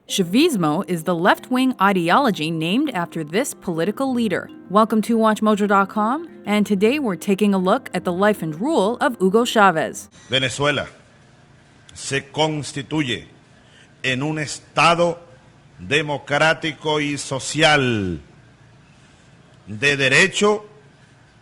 Chavismo is the left-wing ideology named after this political leader. Welcome to WatchMojo.com, and today we're taking a look at the life and rule of Hugo Chavez. Venezuela se constituye en un estado democrático y social de derecho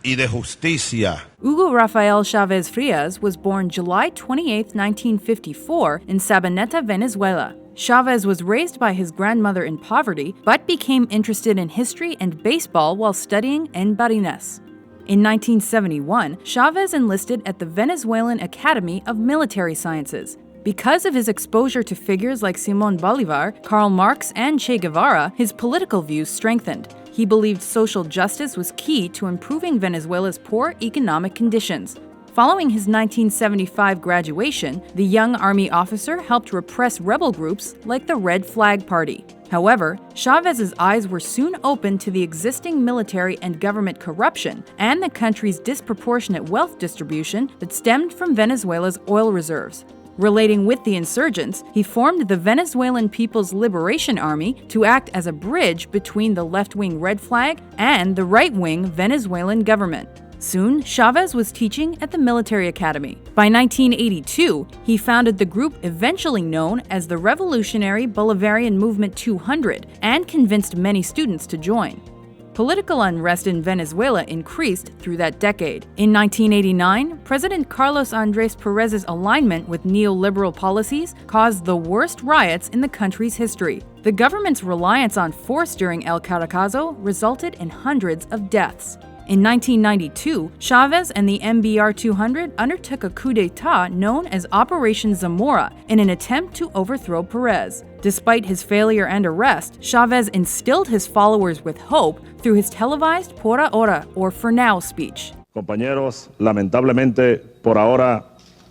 y de justicia. Hugo Rafael Chavez Frias was born July 28, 1954 in Sabaneta, Venezuela. Chavez was raised by his grandmother in poverty, but became interested in history and baseball while studying en Barinas. In 1971, Chavez enlisted at the Venezuelan Academy of Military Sciences. Because of his exposure to figures like Simón Bolívar, Karl Marx, and Che Guevara, his political views strengthened. He believed social justice was key to improving Venezuela's poor economic conditions. Following his 1975 graduation, the young army officer helped repress rebel groups like the Red Flag Party. However, Chavez's eyes were soon opened to the existing military and government corruption and the country's disproportionate wealth distribution that stemmed from Venezuela's oil reserves. Relating with the insurgents, he formed the Venezuelan People's Liberation Army to act as a bridge between the left-wing Red Flag and the right-wing Venezuelan government. Soon, Chavez was teaching at the military academy. By 1982, he founded the group eventually known as the Revolutionary Bolivarian Movement 200 and convinced many students to join. Political unrest in Venezuela increased through that decade. In 1989, President Carlos Andrés Pérez's alignment with neoliberal policies caused the worst riots in the country's history. The government's reliance on force during El Caracazo resulted in hundreds of deaths. In 1992, Chavez and the MBR 200 undertook a coup d'etat known as Operation Zamora in an attempt to overthrow Pérez. Despite his failure and arrest, Chavez instilled his followers with hope through his televised Por Ahora, or For Now speech. Compañeros, lamentablemente, por ahora,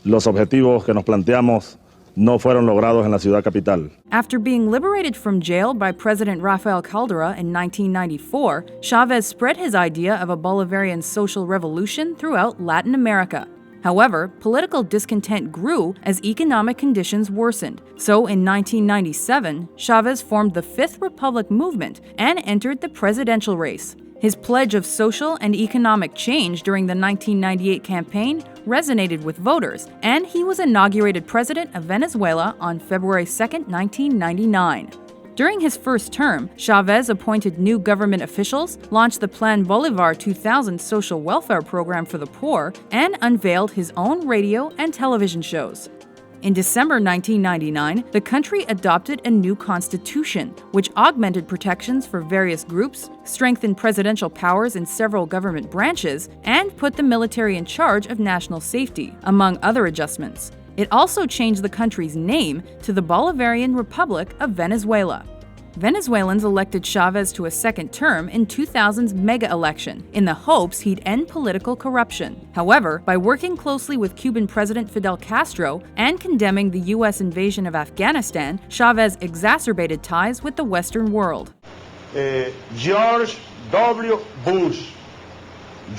los objetivos que nos planteamos no fueron logrados en la ciudad capital. After being liberated from jail by President Rafael Caldera in 1994, Chavez spread his idea of a Bolivarian social revolution throughout Latin America. However, political discontent grew as economic conditions worsened. So in 1997, Chavez formed the Fifth Republic movement and entered the presidential race. His pledge of social and economic change during the 1998 campaign resonated with voters, and he was inaugurated president of Venezuela on February 2, 1999. During his first term, Chavez appointed new government officials, launched the Plan Bolívar 2000 social welfare program for the poor, and unveiled his own radio and television shows. In December 1999, the country adopted a new constitution, which augmented protections for various groups, strengthened presidential powers in several government branches, and put the military in charge of national safety, among other adjustments. It also changed the country's name to the Bolivarian Republic of Venezuela. Venezuelans elected Chavez to a second term in 2000's mega-election in the hopes he'd end political corruption. However, by working closely with Cuban President Fidel Castro and condemning the U.S. invasion of Afghanistan, Chavez exacerbated ties with the Western world. George W. Bush.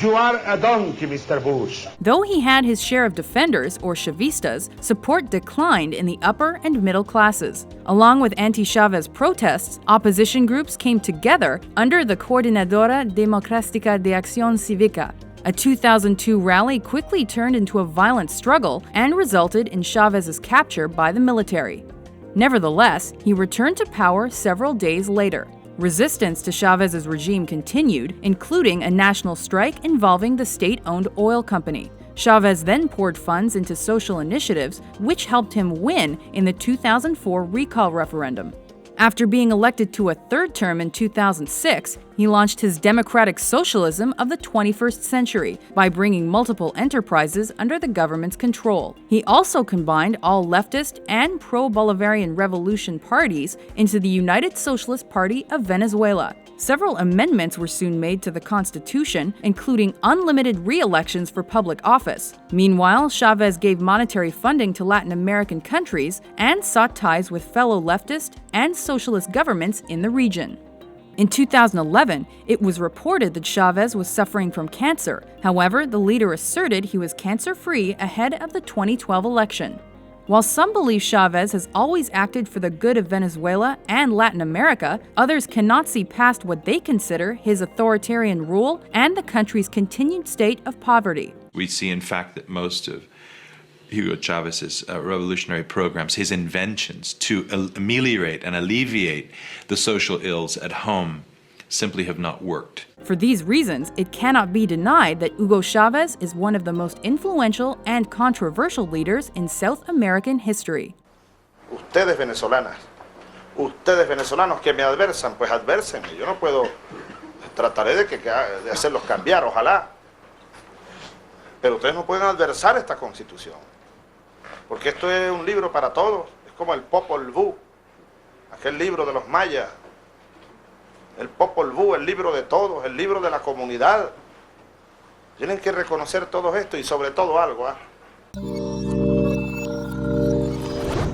You are a donkey, Mr. Bush. Though he had his share of defenders, or Chavistas, support declined in the upper and middle classes. Along with anti-Chavez protests, opposition groups came together under the Coordinadora Democrática de Acción Cívica. A 2002 rally quickly turned into a violent struggle and resulted in Chavez's capture by the military. Nevertheless, he returned to power several days later. Resistance to Chavez's regime continued, including a national strike involving the state-owned oil company. Chavez then poured funds into social initiatives, which helped him win in the 2004 recall referendum. After being elected to a third term in 2006, he launched his democratic socialism of the 21st century by bringing multiple enterprises under the government's control. He also combined all leftist and pro-Bolivarian revolution parties into the United Socialist Party of Venezuela. Several amendments were soon made to the constitution, including unlimited re-elections for public office. Meanwhile, Chavez gave monetary funding to Latin American countries and sought ties with fellow leftist and socialist governments in the region. In 2011, it was reported that Chavez was suffering from cancer. However, the leader asserted he was cancer-free ahead of the 2012 election. While some believe Chavez has always acted for the good of Venezuela and Latin America, others cannot see past what they consider his authoritarian rule and the country's continued state of poverty. We see, in fact, that most of Hugo Chavez's revolutionary programs, his inventions to ameliorate and alleviate the social ills at home, simply have not worked. For these reasons, it cannot be denied that Hugo Chavez is one of the most influential and controversial leaders in South American history. Ustedes venezolanos que me adversan, pues advérsenme. Yo no puedo, trataré de hacerlos cambiar, ojalá. Pero ustedes no pueden adversar esta Constitución. Porque esto es un libro para todos. Es como el Popol Vuh, aquel libro de los mayas. El Popol Vuh, el libro de todos, el libro de la comunidad. Tienen que reconocer todo esto y sobre todo algo,